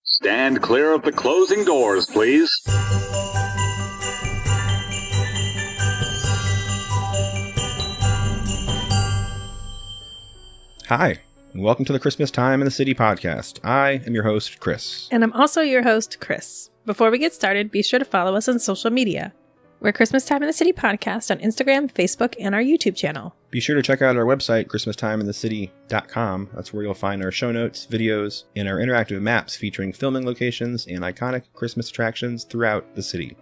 Stand clear of the closing doors, please. Hi, and welcome to the Christmas Time in the City podcast. I am your host, Chris. And I'm also your host, Chris. Before we get started, be sure to follow us on social media. We're Christmas Time in the City podcast on Instagram, Facebook, and our YouTube channel. Be sure to check out our website, ChristmasTimeInTheCity.com. That's where you'll find our show notes, videos, and our interactive maps featuring filming locations and iconic Christmas attractions throughout the city.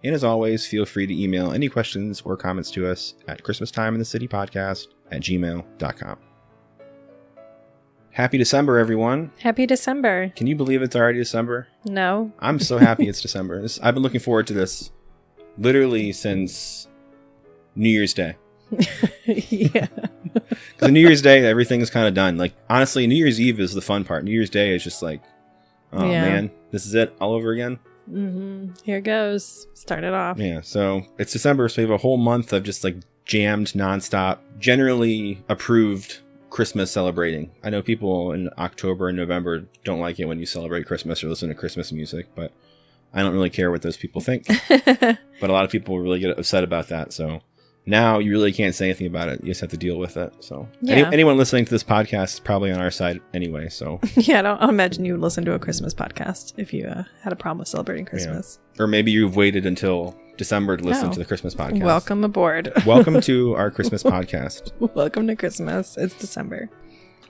And as always, feel free to email any questions or comments to us at ChristmasTimeInTheCityPodcast@gmail.com. Happy December, everyone. Happy December. Can you believe it's already December? No. I'm so happy it's December. I've been looking forward to this literally since New Year's Day. Yeah. Because New Year's Day, everything's kind of done. Like, honestly, New Year's Eve is the fun part. New Year's Day is just like, oh man, this is it all over again. Mm-hmm. Here it goes. Start it off. Yeah, so it's December, so we have a whole month of just like jammed, nonstop, generally approved Christmas celebrating. I know people in October and November don't like it when you celebrate Christmas or listen to Christmas music, but I don't really care what those people think. But a lot of people really get upset about that. So now you really can't say anything about it. You just have to deal with it. So anyone listening to this podcast is probably on our side anyway. So yeah, I don't imagine you would listen to a Christmas podcast if you had a problem with celebrating Christmas. Yeah. Or maybe you've waited until December to listen to the Christmas podcast. Welcome aboard. Welcome to our Christmas podcast. Welcome to Christmas. It's December.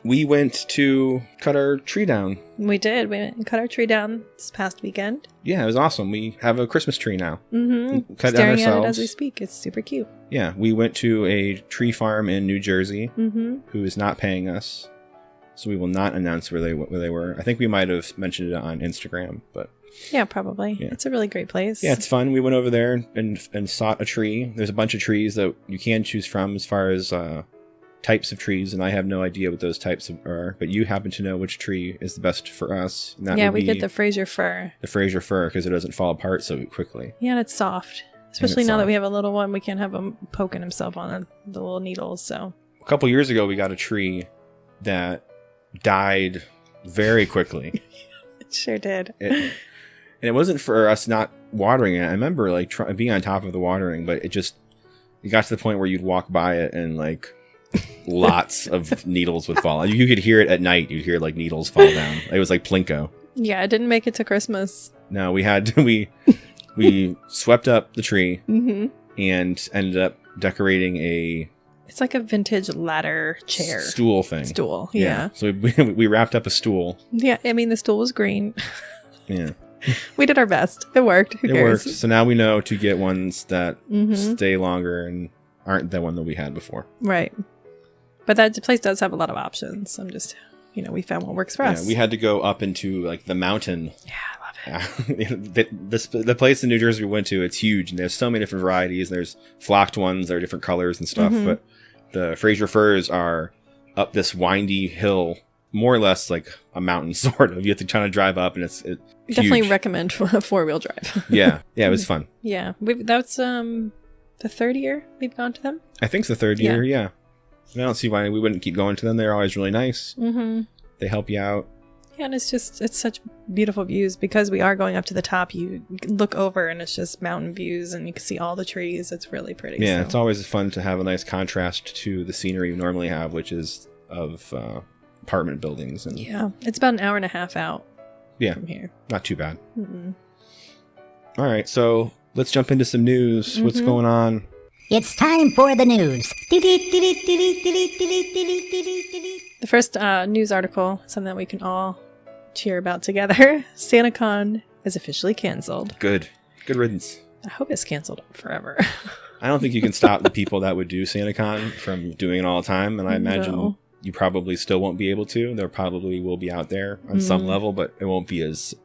We went to cut our tree down. We did. We went and cut our tree down this past weekend. Yeah, it was awesome. We have a Christmas tree now. Mm-hmm. Cut Staring down ourselves at it as we speak. It's super cute. Yeah, we went to a tree farm in New Jersey who is not paying us. So we will not announce where they were. I think we might have mentioned it on Instagram, but yeah, probably. Yeah. It's a really great place. Yeah, it's fun. We went over there and sought a tree. There's a bunch of trees that you can choose from as far as types of trees, and I have no idea what those types are, but you happen to know which tree is the best for us. And that we get the Fraser fir. The Fraser fir, because it doesn't fall apart so quickly. Yeah, and it's soft. Especially now that we have a little one, we can't have him poking himself on the little needles. So a couple years ago, we got a tree that died very quickly. It sure did. And it wasn't for us not watering it. I remember like being on top of the watering, but it got to the point where you'd walk by it and like lots of needles would fall. You could hear it at night. You'd hear like needles fall down. It was like Plinko. Yeah, it didn't make it to Christmas. No, we had to, we swept up the tree and ended up decorating it's like a vintage ladder chair. Stool thing. Stool, yeah. So we wrapped up a stool. Yeah, I mean the stool was green. Yeah. We did our best. It worked. Who cares? Worked. So now we know to get ones that stay longer and aren't the one that we had before. Right. But that place does have a lot of options. I'm just, we found what works for us. We had to go up into like the mountain. Yeah, I love it. The place in New Jersey we went to, it's huge. And there's so many different varieties. There's flocked ones. There are different colors and stuff. But the Fraser firs are up this windy hill, more or less like a mountain, sort of. You have to kind of drive up, and it's definitely huge. Recommend a 4-wheel drive. Yeah, it was fun. Yeah, that's the third year we've gone to them. I think it's the third year. Yeah. I don't see why we wouldn't keep going to them. They're always really nice. They help you out. Yeah, and it's such beautiful views because we are going up to the top. You look over and it's just mountain views and you can see all the trees. It's really pretty. Yeah, It's always fun to have a nice contrast to the scenery you normally have, which is of apartment buildings. And yeah, it's about an hour and a half out from here. Not too bad. All right, so let's jump into some news. What's going on? It's time for the news. The first news article, something that we can all cheer about together. SantaCon is officially canceled. Good riddance. I hope it's canceled forever. I don't think you can stop the people that would do SantaCon from doing it all the time, and I imagine you probably still won't be able to. There probably will be out there on some level, but it won't be as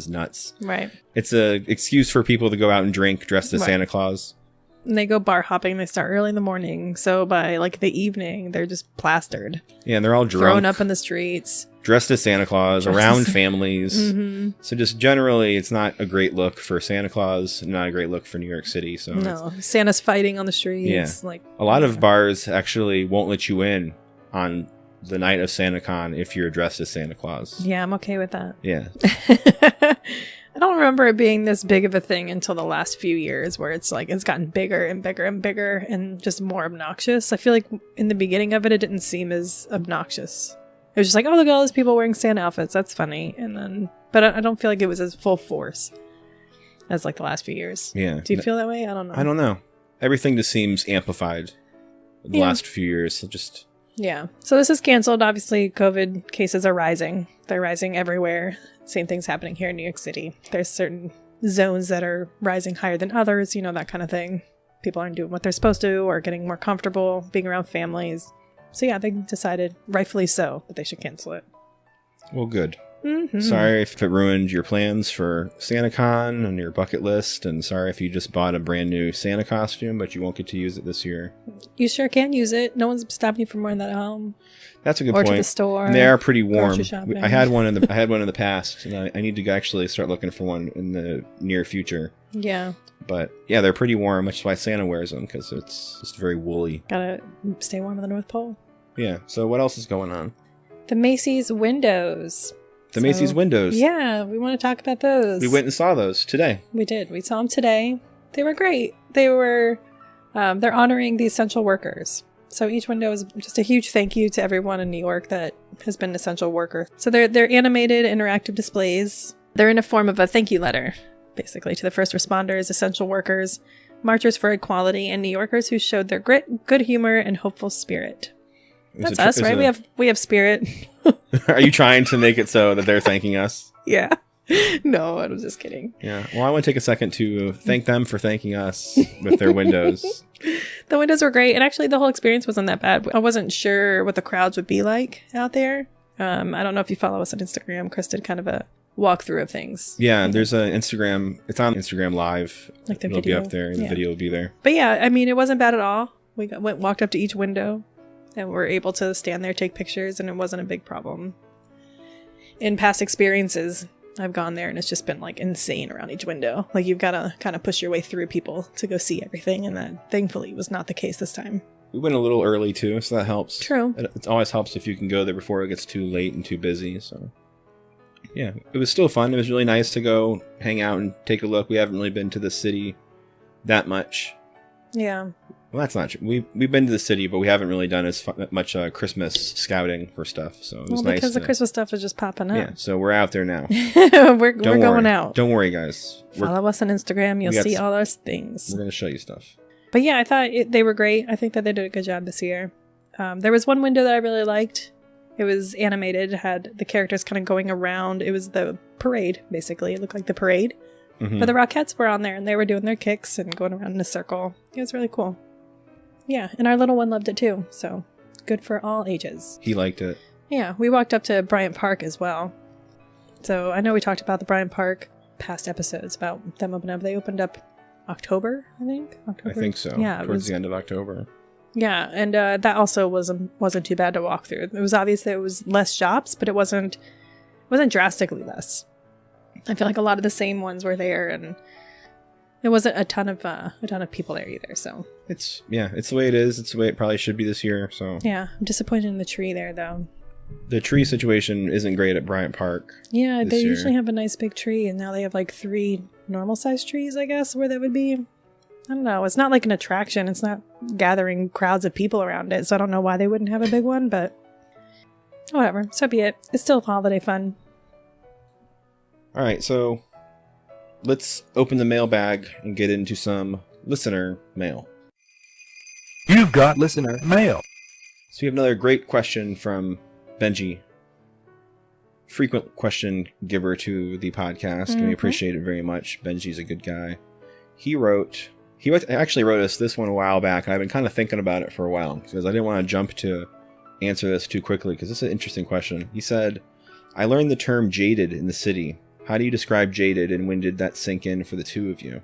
nuts. Right. It's an excuse for people to go out and drink dressed as Santa Claus. And they go bar hopping. They start early in the morning. So by like the evening, they're just plastered. Yeah, and they're all drunk. Thrown up in the streets. Dressed as Santa Claus, around families. So just generally, it's not a great look for Santa Claus. Not a great look for New York City. So no, Santa's fighting on the streets. Yeah. A lot of bars actually won't let you in on the night of SantaCon if you're dressed as Santa Claus. Yeah, I'm okay with that. Yeah. I don't remember it being this big of a thing until the last few years where it's like it's gotten bigger and bigger and bigger and just more obnoxious. I feel like in the beginning of it, it didn't seem as obnoxious. It was just like, oh, look at all those people wearing Santa outfits. That's funny. And then, but I don't feel like it was as full force as like the last few years. Yeah. Do you feel that way? I don't know. I don't know. Everything just seems amplified the last few years. So just... Yeah. So this is canceled. Obviously, COVID cases are rising. They're rising everywhere. Same thing's happening here in New York City. There's certain zones that are rising higher than others, you know, that kind of thing. People aren't doing what they're supposed to or getting more comfortable being around families. So yeah, they decided, rightfully so, that they should cancel it. Well, good. Mm-hmm. Sorry if it ruined your plans for SantaCon and your bucket list, and sorry if you just bought a brand new Santa costume, but you won't get to use it this year. You sure can use it. No one's stopping you from wearing that at home. That's a good or point. To the store. And they are pretty warm. Grocery shopping. I had one in the past, and I need to actually start looking for one in the near future. Yeah. But yeah, they're pretty warm, which is why Santa wears them, because it's just very woolly. Gotta stay warm at the North Pole. Yeah. So what else is going on? The Macy's windows. Macy's windows. Yeah, we want to talk about those. We went and saw those today. We did. We saw them today. They were great. They were, they're honoring the essential workers. So each window is just a huge thank you to everyone in New York that has been an essential worker. So they're animated, interactive displays. They're in a form of a thank you letter, basically, to the first responders, essential workers, marchers for equality, and New Yorkers who showed their grit, good humor, and hopeful spirit. That's us, right? We have spirit. Are you trying to make it so that they're thanking us? Yeah. No, I was just kidding. Yeah. Well, I want to take a second to thank them for thanking us with their windows. The windows were great, and actually the whole experience wasn't that bad. I wasn't sure what the crowds would be like out there. I don't know if you follow us on Instagram. Chris did kind of a walkthrough of things. Yeah, there's an Instagram. It's on Instagram Live. Like the It'll video. be up there, and the video will be there. But yeah, I mean, it wasn't bad at all. We walked up to each window, and were able to stand there, take pictures, and it wasn't a big problem. In past experiences, I've gone there, and it's just been like insane around each window. Like you've got to kind of push your way through people to go see everything, and that thankfully was not the case this time. We went a little early too, so that helps. True. It always helps if you can go there before it gets too late and too busy. So yeah, it was still fun. It was really nice to go hang out and take a look. We haven't really been to the city that much. Yeah. Well, that's not true. We've been to the city, but we haven't really done as much Christmas scouting for stuff. So it was nice. Because the Christmas stuff is just popping up. Yeah, so we're out there now. we're going out. Don't worry, guys. Follow us on Instagram. You'll see all those things. We're going to show you stuff. But yeah, I thought they were great. I think that they did a good job this year. There was one window that I really liked. It was animated. It had the characters kind of going around. It was the parade, basically. It looked like the parade. Mm-hmm. But the Rockettes were on there, and they were doing their kicks and going around in a circle. It was really cool. Yeah, and our little one loved it too, so good for all ages. He liked it. Yeah, we walked up to Bryant Park as well. So I know we talked about the Bryant Park past episodes about them opening up. They opened up October, I think. I think so. Yeah, towards the end of October. Yeah, and that also wasn't too bad to walk through. It was obvious that it was less shops, but it wasn't drastically less. I feel like a lot of the same ones were there, and there wasn't a ton of people there either. So it's the way it is. It's the way it probably should be this year. So yeah, I'm disappointed in the tree there though. The tree situation isn't great at Bryant Park. Yeah, they usually have a nice big tree, and now they have like 3 normal sized trees, I guess, where that would be. I don't know. It's not like an attraction. It's not gathering crowds of people around it. So I don't know why they wouldn't have a big one, but whatever. So be it. It's still holiday fun. All right, so let's open the mailbag and get into some listener mail. You've got listener mail. So we have another great question from Benji. Frequent question giver to the podcast. Mm-hmm. And we appreciate it very much. Benji's a good guy. He actually wrote us this one a while back, and I've been kind of thinking about it for a while because I didn't want to jump to answer this too quickly because this is an interesting question. He said, I learned the term jaded in the city. How do you describe jaded, and when did that sink in for the two of you?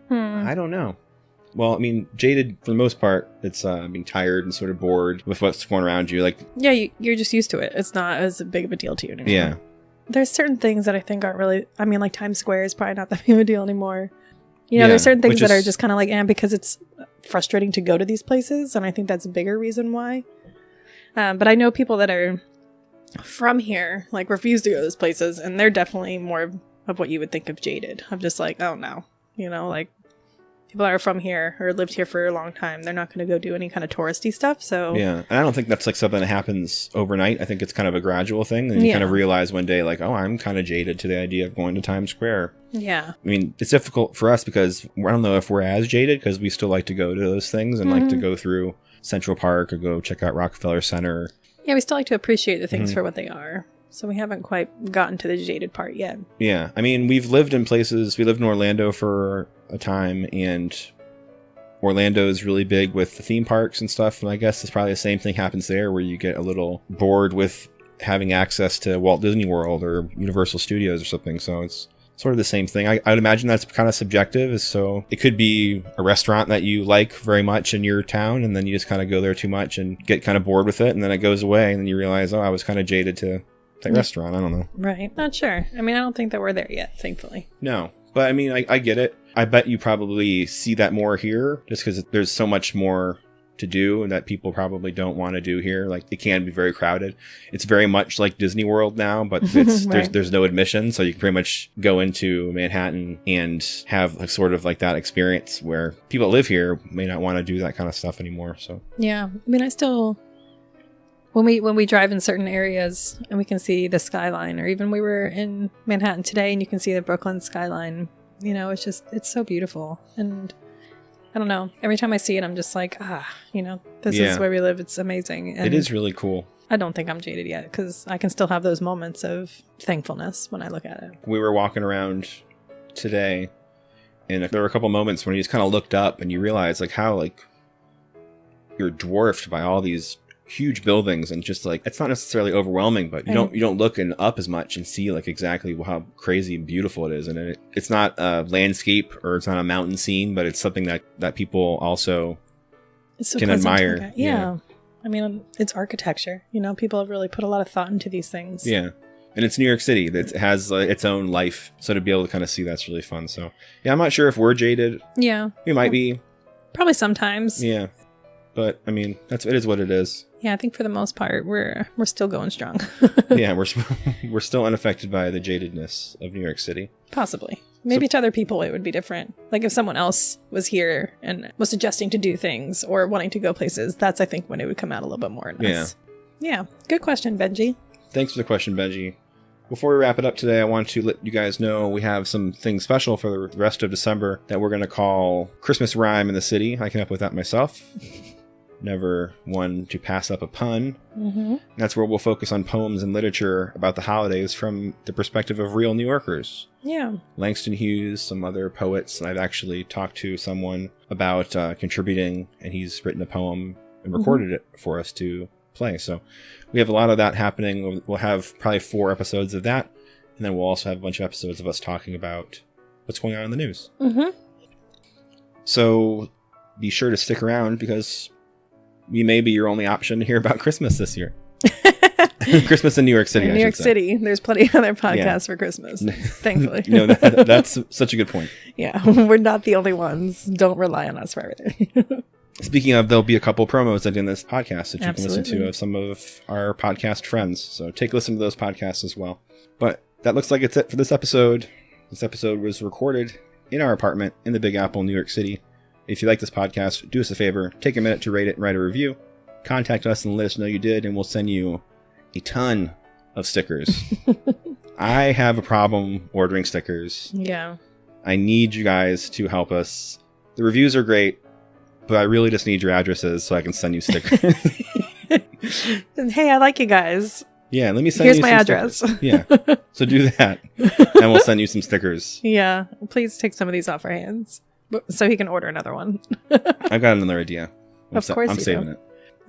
I don't know. Well, I mean, jaded, for the most part, it's being tired and sort of bored with what's going around you. Like, yeah, you're just used to it. It's not as big of a deal to you anymore. Yeah. There's certain things that I think aren't really... I mean, like Times Square is probably not that big of a deal anymore. You know, there's certain things that are just kind of like, because it's frustrating to go to these places, and I think that's a bigger reason why. But I know people that are from here, like, refuse to go to those places, and they're definitely more of what you would think of jaded. I'm just like, oh no, you know, like, people that are from here or lived here for a long time, they're not going to go do any kind of touristy stuff. So yeah, and I don't think that's like something that happens overnight. I think it's kind of a gradual thing, and you kind of realize one day, like, oh, I'm kind of jaded to the idea of going to Times Square. Yeah, I mean, it's difficult for us because I don't know if we're as jaded, because we still like to go to those things and like to go through Central Park or go check out Rockefeller Center. Yeah, we still like to appreciate the things for what they are. So we haven't quite gotten to the jaded part yet. Yeah, I mean, we've lived in places. We lived in Orlando for a time, and Orlando is really big with the theme parks and stuff. And I guess it's probably the same thing happens there, where you get a little bored with having access to Walt Disney World or Universal Studios or something. So it's sort of the same thing. I would imagine that's kind of subjective. So it could be a restaurant that you like very much in your town, and then you just kind of go there too much and get kind of bored with it, and then it goes away, and then you realize, oh, I was kind of jaded to that restaurant. I don't know. Right. Not sure. I mean, I don't think that we're there yet, thankfully. No. But I mean, I get it. I bet you probably see that more here, just because there's so much more to do and that people probably don't want to do here. Like, it can be very crowded. It's very much like Disney World now, but it's, right. there's no admission, so you can pretty much go into Manhattan and have like, sort of like that experience where people that live here may not want to do that kind of stuff anymore. So yeah, I mean, I still, when we drive in certain areas and we can see the skyline, or even we were in Manhattan today and you can see the Brooklyn skyline, you know, it's so beautiful. And I don't know, every time I see it, I'm just like, you know, this is where we live. It's amazing. And it is really cool. I don't think I'm jaded yet, because I can still have those moments of thankfulness when I look at it. We were walking around today, and there were a couple moments when you just kind of looked up and you realize like how like you're dwarfed by all these huge buildings, and just like, it's not necessarily overwhelming, but you don't look up as much and see like exactly how crazy and beautiful it is. And it's not a landscape or it's not a mountain scene, but it's something that people also can admire. Yeah. I mean, it's architecture, you know, people have really put a lot of thought into these things. Yeah. And it's New York City that has its own life, so to be able to kind of see that's really fun. So yeah, I'm not sure if we're jaded. Yeah, we might be, probably sometimes. Yeah, but I mean, it is what it is. Yeah, I think for the most part, we're still going strong. Yeah, we're still unaffected by the jadedness of New York City. Possibly. Maybe to other people it would be different. Like if someone else was here and was suggesting to do things or wanting to go places, that's, I think, when it would come out a little bit more in us. Yeah. Good question, Benji. Thanks for the question, Benji. Before we wrap it up today, I want to let you guys know we have some things special for the rest of December that we're going to call Christmas Rhyme in the City. I came up with that myself. Never one to pass up a pun. Mm-hmm. That's where we'll focus on poems and literature about the holidays from the perspective of real New Yorkers. Yeah. Langston Hughes, some other poets. And I've actually talked to someone about contributing, and he's written a poem and recorded it for us to play. So we have a lot of that happening. We'll have probably 4 episodes of that. And then we'll also have a bunch of episodes of us talking about what's going on in the news. Mm-hmm. So be sure to stick around, because we may be your only option to hear about Christmas this year. Christmas in New York City, in New York City. There's plenty of other podcasts for Christmas, thankfully. That's such a good point. Yeah, we're not the only ones. Don't rely on us for everything. Speaking of, there'll be a couple promos in this podcast that you can listen to of some of our podcast friends. So take a listen to those podcasts as well. But that looks like it's it for this episode. This episode was recorded in our apartment in the Big Apple, New York City. If you like this podcast, do us a favor, take a minute to rate it and write a review. Contact us and let us know you did, and we'll send you a ton of stickers. I have a problem ordering stickers. Yeah. I need you guys to help us. The reviews are great, but I really just need your addresses so I can send you stickers. Hey, I like you guys. Yeah, let me send Here's you my some address. Stickers. Yeah, so do that, and we'll send you some stickers. Yeah, please take some of these off our hands, so he can order another one. I've got another idea. Of course I'm saving it.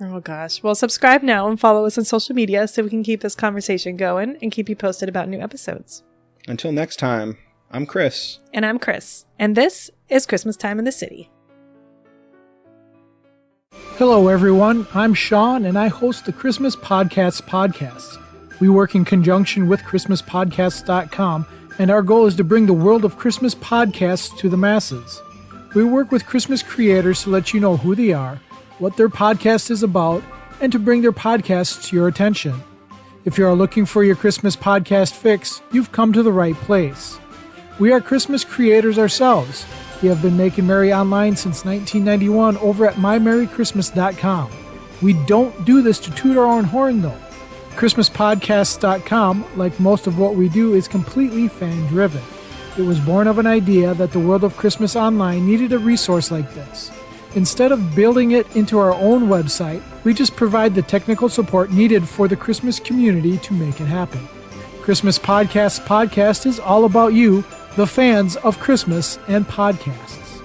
Oh gosh. Well, subscribe now and follow us on social media so we can keep this conversation going and keep you posted about new episodes. Until next time, I'm Chris. And I'm Chris. And this is Christmas Time in the City. Hello, everyone. I'm Sean, and I host the Christmas Podcasts. We work in conjunction with ChristmasPodcasts.com, and our goal is to bring the world of Christmas podcasts to the masses. We work with Christmas creators to let you know who they are, what their podcast is about, and to bring their podcasts to your attention. If you are looking for your Christmas podcast fix, you've come to the right place. We are Christmas creators ourselves. We have been making merry online since 1991 over at mymerrychristmas.com. We don't do this to toot our own horn, though. ChristmasPodcasts.com, like most of what we do, is completely fan-driven. It was born of an idea that the world of Christmas online needed a resource like this. Instead of building it into our own website, we just provide the technical support needed for the Christmas community to make it happen. Christmas Podcast is all about you, the fans of Christmas and podcasts.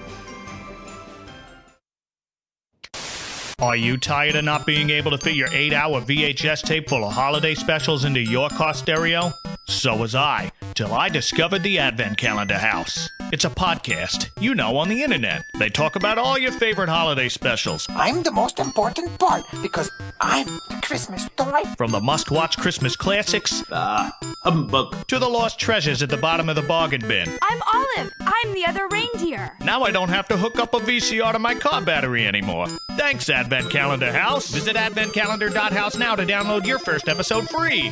Are you tired of not being able to fit your 8-hour VHS tape full of holiday specials into your car stereo? So was I, till I discovered the Advent Calendar House. It's a podcast, on the internet. They talk about all your favorite holiday specials. I'm the most important part because I'm the Christmas toy. From the must-watch Christmas classics Humbug. to the lost treasures at the bottom of the bargain bin. I'm Olive. I'm the other reindeer. Now I don't have to hook up a VCR to my car battery anymore. Thanks, Advent Calendar House. Visit adventcalendar.house now to download your first episode free.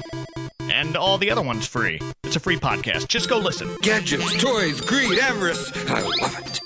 And all the other ones free. It's a free podcast. Just go listen. Gadgets, toys, greed, avarice. I love it.